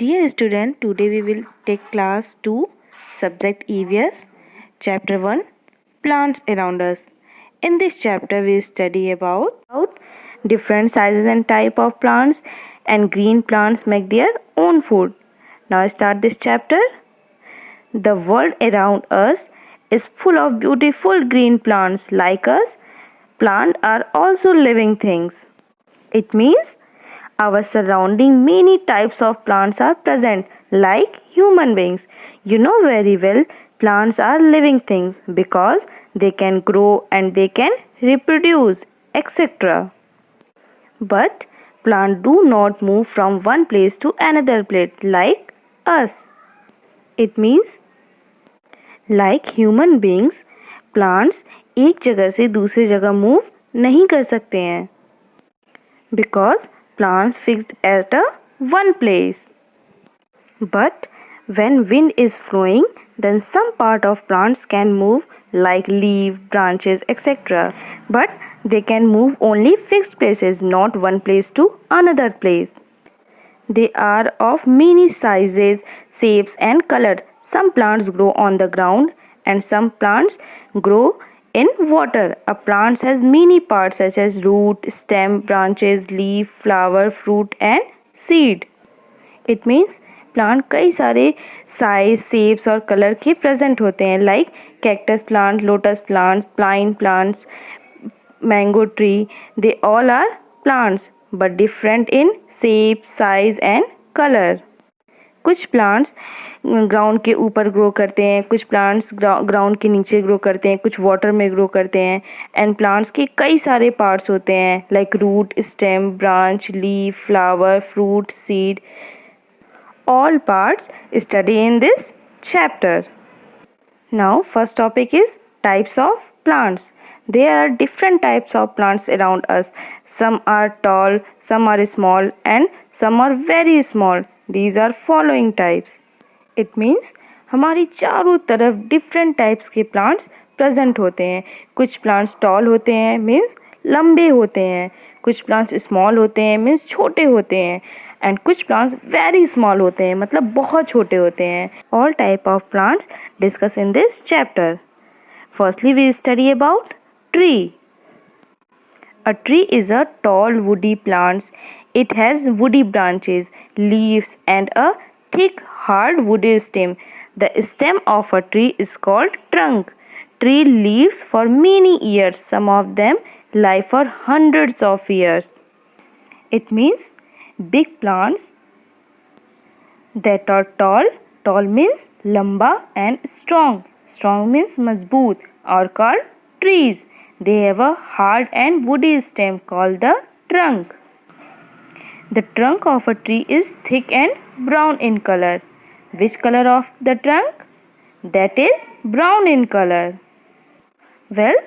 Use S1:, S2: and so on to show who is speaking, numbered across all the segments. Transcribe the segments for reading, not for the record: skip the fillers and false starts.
S1: Dear student, today we will take class 2, subject EVS, chapter 1, plants around us. In this chapter we study about different sizes and type of plants, and green plants make their own food. Now start this chapter. The world around us is full of beautiful green plants. Like us, plants are also living things. It means our surrounding many types of plants are present like human beings. You know very well plants are living things because they can grow and they can reproduce, etc. But plants do not move from one place to another place like us. It means like human beings, plants एक जगह से दूसरी जगह move नहीं कर सकते हैं because plants fixed at a one place. But when wind is flowing, then some part of plants can move like leaf, branches, etc. But they can move only fixed places, not one place to another place. They are of many sizes, shapes and colors. Some plants grow on the ground and some plants grow in water. A plant has many parts such as root, stem, branches, leaf, flower, fruit and seed. It means plant कई सारे size shapes और colour के present होते हैं like cactus plant, lotus plants, pine plants, mango tree. They all are plants but different in shape, size and colour. कुछ plants ground के ऊपर grow करते हैं, कुछ प्लांट्स ग्राउंड के नीचे ग्रो करते हैं, कुछ वाटर में ग्रो करते हैं. एंड प्लांट्स के कई सारे पार्ट्स होते हैं like root, stem, branch, leaf, flower, fruit, seed. All parts study in this chapter. Now first topic is types of plants. There are different types of plants around us. Some are tall, some are small and some are very small. These are following types. It means हमारी चारों तरफ different types के plants present होते हैं. कुछ plants tall होते हैं means लंबे होते हैं, कुछ plants small होते हैं means छोटे होते हैं एंड कुछ प्लांट्स वेरी स्मॉल होते हैं मतलब बहुत छोटे होते हैं. All type of plants discuss in this chapter. Firstly we study about tree. A tree is a tall woody plant. It has woody branches, leaves and a thick hard woody stem. The stem of a tree is called trunk. Tree lives for many years. Some of them live for hundreds of years. It means big plants that are tall. Tall means lamba and strong. Strong means मजबूत are called trees. They have a hard and woody stem called the trunk. The trunk of a tree is thick and brown in color. Which color of the trunk? That is brown in color. Well,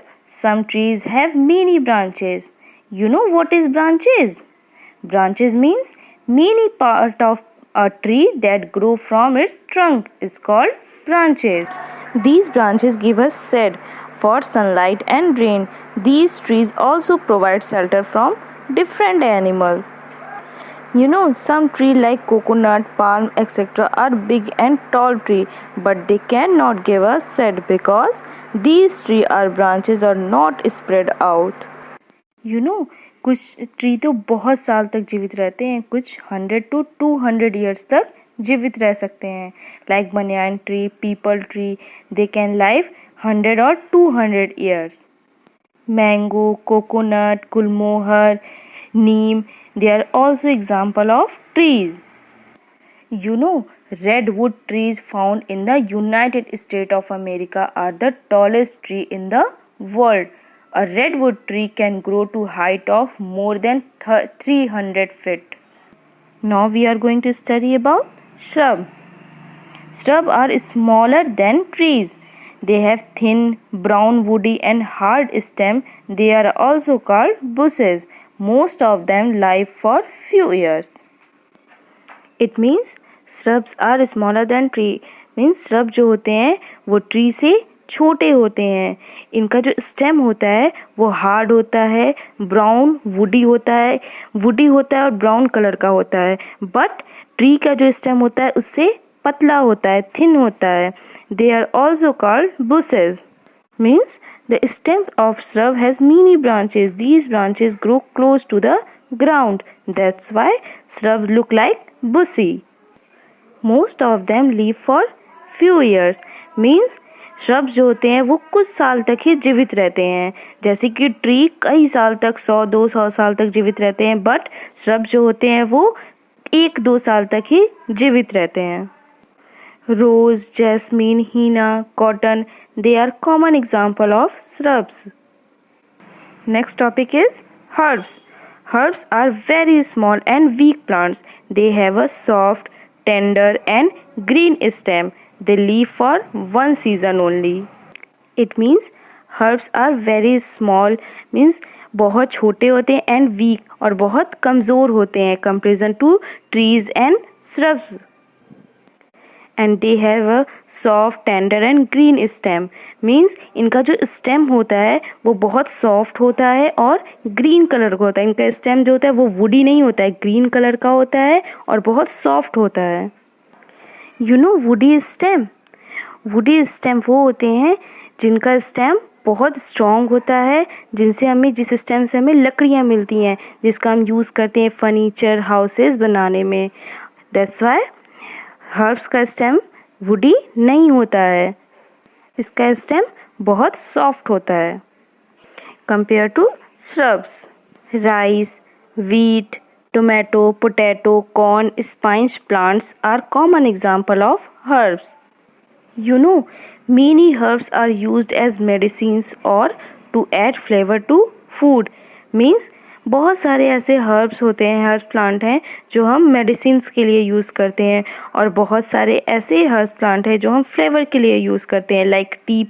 S1: some trees have many branches. You know what is branches? Branches means many part of a tree that grow from its trunk is called branches. These branches give us shade for sunlight and rain. These trees also provide shelter from different animals. You know, some trees like coconut, palm, etc. are big and tall trees, but they cannot give us shade because these trees are branches are not spread out. You know, कुछ tree तो बहुत साल तक जीवित रहते हैं, कुछ 100 to 200 years तक जीवित रह सकते हैं like banyan tree, people tree. They can live 100 or 200 years. Mango, coconut, Gulmohar, Neem, they are also example of trees. You know, redwood trees found in the United States of America are the tallest tree in the world. A redwood tree can grow to height of more than 300 feet. Now we are going to study about shrub. Shrubs are smaller than trees. They have thin, brown, woody and hard stem. They are also called bushes. Most of them live for few years. It means shrubs are smaller than tree. Means shrub जो होते हैं वो tree से छोटे होते हैं। इनका जो स्टेम होता है वो हार्ड होता है, ब्राउन वुडी होता है, और ब्राउन कलर का होता है। बट ट्री का जो स्टेम होता है उससे पतला होता है, थिन होता है। They are also called bushes. Means the stem of shrub has many branches. These branches grow close to the ground. That's why shrubs look like bushy. Most of them live for few years. Means shrubs जो होते हैं वो कुछ साल तक ही जीवित रहते हैं। जैसे कि ट्री कई साल तक 100-200 साल तक जीवित रहते हैं, बट shrubs जो होते हैं वो 1-2 साल तक ही जीवित रहते हैं। Rose, jasmine, henna, cotton, they are common example of shrubs. Next topic is herbs. Herbs are very small and weak plants. They have a soft, tender and green stem. They live for one season only. It means herbs are very small, means बहुत छोटे होते हैं and weak और बहुत कमज़ोर होते हैं comparison to trees and shrubs. And they have a soft, tender and green stem. Means इनका जो stem होता है वो बहुत soft होता है और green कलर का होता है। इनका stem जो होता है वो woody नहीं होता है, green कलर का होता है और बहुत soft होता है। You know woody stem? Woody stem वो होते हैं जिनका stem बहुत स्ट्रॉन्ग होता है, जिस स्टेम से हमें लकड़ियाँ मिलती हैं, जिसका हम यूज़ करते हैं फर्नीचर, हाउसेस बनाने में। दैट्स वाई हर्ब्स का स्टेम वुडी नहीं होता है, इसका स्टेम बहुत सॉफ्ट होता है compare to shrubs. Rice, wheat, tomato, potato, corn, spinach plants are common example of herbs. You know, many herbs are used as medicines or to add flavor to food. Means बहुत सारे ऐसे herbs होते हैं, herbs plant हैं जो हम medicines के लिए यूज़ करते हैं, और बहुत सारे ऐसे हर्ब्स प्लांट हैं जो हम फ्लेवर के लिए यूज़ करते हैं, लाइक टी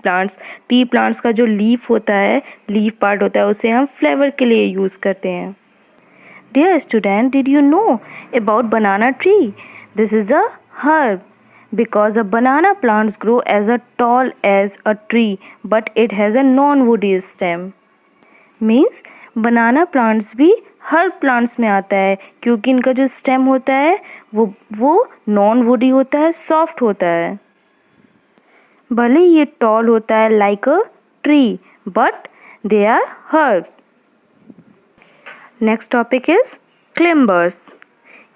S1: प्लांट्स का जो लीफ होता है, लीफ पार्ट होता है, उसे हम फ्लेवर के लिए यूज़ करते हैं। Dear student, did you know about banana tree? This is a herb because a banana plants grow as a tall as a tree but it has a non-woody stem. Means banana plants भी herb plants में आता है क्योंकि इनका जो stem होता है वो नॉन वुडी होता है, सॉफ्ट होता है। भले ये टॉल होता है like a tree but they are herbs. Next topic is climbers.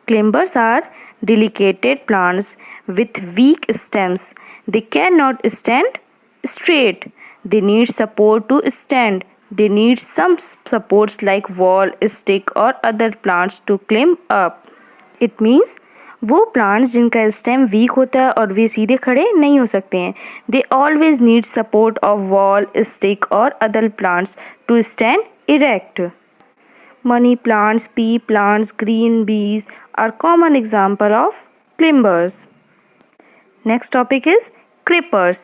S1: Climbers are delicated plants with weak stems. They cannot stand straight. They need support to stand. They need some supports like wall, stick or other plants to climb up. It means वो plants जिनका stem weak होता है और वे सीधे खड़े नहीं हो सकते हैं. They always need support of wall, stick or other plants to stand erect. Money plants, pea plants, green bees are common example of climbers. Next topic is creepers.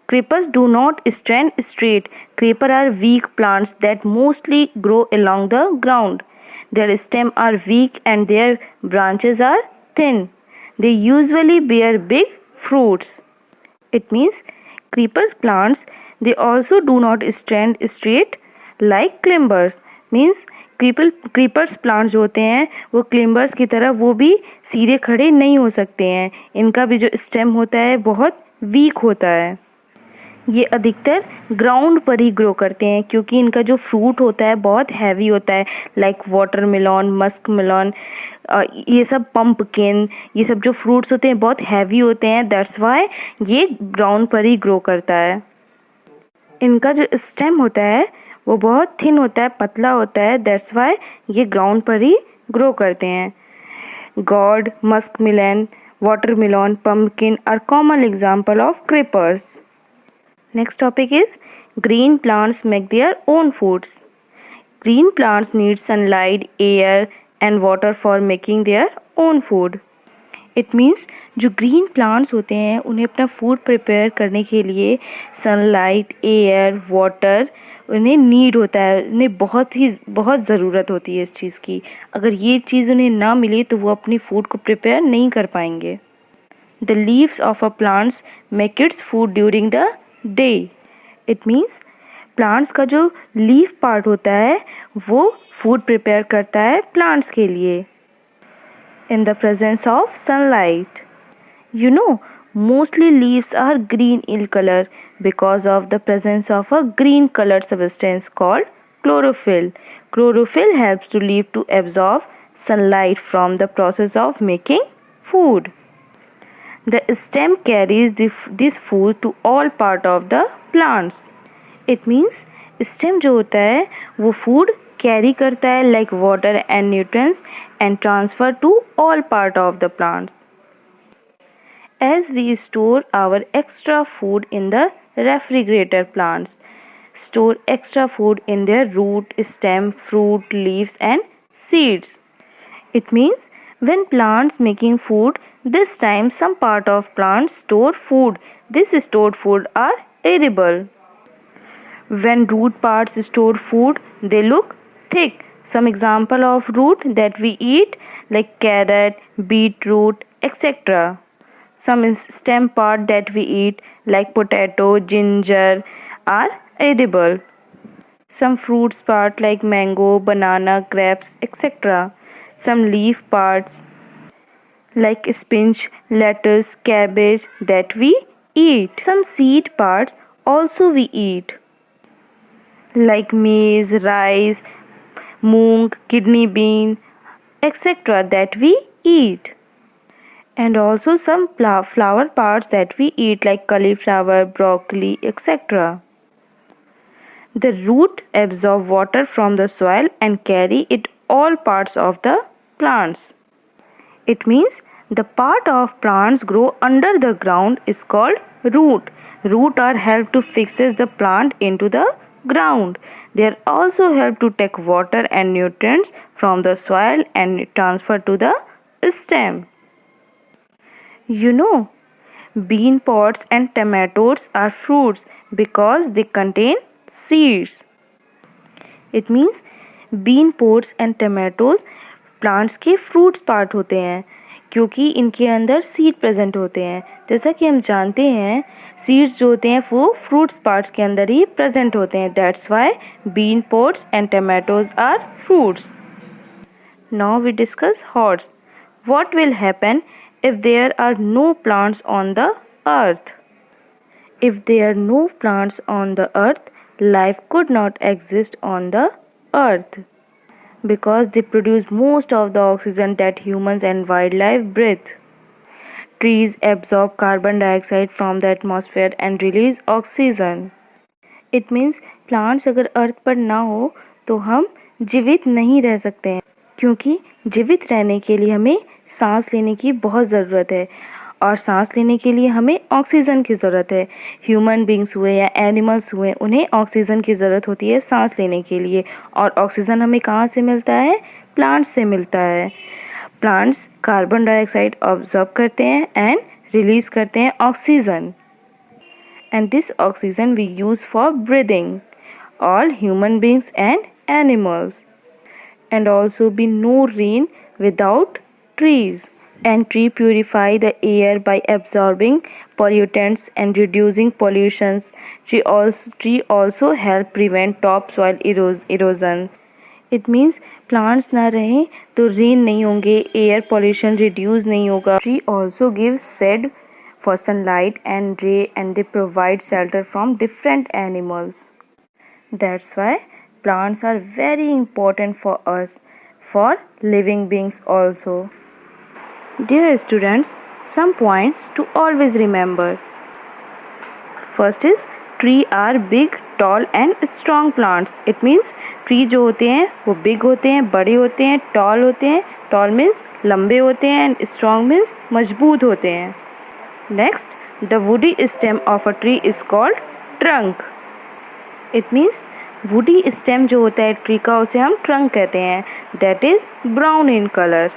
S1: Creepers do not stand straight. Creepers are weak plants that mostly grow along the ground. Their stems are weak and their branches are thin. They usually bear big fruits. It means creeper plants, they also do not stand straight like climbers. Means creepers plants जो होते हैं वो क्लिम्बर्स की तरह वो भी सीधे खड़े नहीं हो सकते हैं। इनका भी जो स्टेम होता है बहुत वीक होता है। ये अधिकतर ग्राउंड पर ही ग्रो करते हैं क्योंकि इनका जो फ्रूट होता है बहुत हैवी होता है, लाइक वाटरमेलन, मस्क मेलन, ये सब पम्पकिन, ये सब जो फ्रूट्स होते हैं बहुत हैवी होते हैं। दैट्स वाई ये ग्राउंड पर ही ग्रो करता है। इनका जो स्टेम होता है वो बहुत थिन होता है, पतला होता है। दैट्स वाई ये ग्राउंड पर ही ग्रो करते हैं। Gourd, musk melon, watermelon, pumpkin are common example of creepers. Next topic is green plants make their own foods. Green plants need sunlight, air and water for making their own food. It means जो green plants होते हैं उन्हें अपना food prepare करने के लिए sunlight, air, water उन्हें need होता है, उन्हें बहुत ज़रूरत होती है इस चीज़ की। अगर ये चीज़ उन्हें ना मिले तो वो अपनी फूड को प्रिपेयर नहीं कर पाएंगे. The leaves of a plants make its food during the day. It means plants का जो लीफ पार्ट होता है वो फूड प्रिपेयर करता है प्लांट्स के लिए in the presence of sunlight. You know, mostly leaves are green in color because of the presence of a green colored substance called chlorophyll. Chlorophyll helps to leaf to absorb sunlight from the process of making food. The stem carries this food to all part of the plants. It means stem जो होता है वो food carry करता है like water and nutrients and transfer to all part of the plants. As we store our extra food in the refrigerator, plants store extra food in their root, stem, fruit, leaves and seeds. It means when plants making food, this time some part of plants store food. This stored food are edible. When root parts store food, they look thick. Some example of root that we eat like carrot, beetroot, etc. Some stem part that we eat like potato, ginger are edible. Some fruits part like mango, banana, grapes, etc. Some leaf parts like spinach, lettuce, cabbage that we eat. Some seed parts also we eat like maize, rice, moong, kidney bean, etc. that we eat. And also some flower parts that we eat like cauliflower, broccoli, etc. The root absorb water from the soil and carry it all parts of the plants. It means the part of plants grow under the ground is called root. Root are help to fixes the plant into the ground. They are also help to take water and nutrients from the soil and transfer to the stem. You know, bean pods and tomatoes are fruits because they contain seeds. It means bean pods and tomatoes plants के fruits part होते हैं क्योंकि इनके अंदर seed present होते हैं. जैसा कि हम जानते हैं सीड्स जो होते हैं वो फ्रूट्स पार्ट्स के अंदर ही प्रेजेंट होते हैं. That's why bean pods and tomatoes are fruits. Now we discuss hearts. What will happen if there are no plants on the earth? If there are no plants on the earth, life could not exist on the earth because they produce most of the oxygen that humans and wildlife breathe. Trees absorb carbon dioxide from the atmosphere and release oxygen. It means plants अगर अर्थ पर ना हो तो हम जीवित नहीं रह सकते हैं क्योंकि जीवित रहने के लिए हमें सांस लेने की बहुत ज़रूरत है और सांस लेने के लिए हमें ऑक्सीजन की ज़रूरत है. ह्यूमन बींग्स हुए या एनिमल्स हुए उन्हें ऑक्सीजन की ज़रूरत होती है सांस लेने के लिए. और ऑक्सीजन हमें कहाँ से मिलता है? प्लांट्स से मिलता है. प्लांट्स कार्बन डाइऑक्साइड ऑब्जर्व करते हैं एंड रिलीज करते हैं oxygen. And this oxygen we use for breathing all human beings and animals. And also be no rain without trees. And tree purify the air by absorbing pollutants and reducing pollutions. Tree also help prevent topsoil erosion. It means plants ना रहें तो rain नहीं होंगे, air pollution reduce नहीं होगा. Tree also gives shade for sunlight and ray and they provide shelter from different animals. That's why plants are very important for us, for living beings also. Dear students, some points to always remember. First is tree are big, tall and strong plants. It means tree जो होते हैं वो big होते हैं, बड़े होते हैं, tall होते हैं. Tall means लंबे होते हैं and strong means मजबूत होते हैं. Next, the woody stem of a tree is called trunk. It means woody stem जो होता है ट्री का उसे हम ट्रंक कहते हैं. That is brown in colour.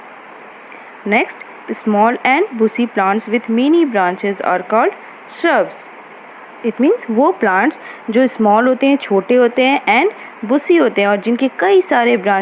S1: Next, small and bushy plants with many branches are called shrubs. It means वो plants जो स्मॉल होते हैं, छोटे होते हैं एंड बुशी होते हैं और जिनके कई सारे ब्रांच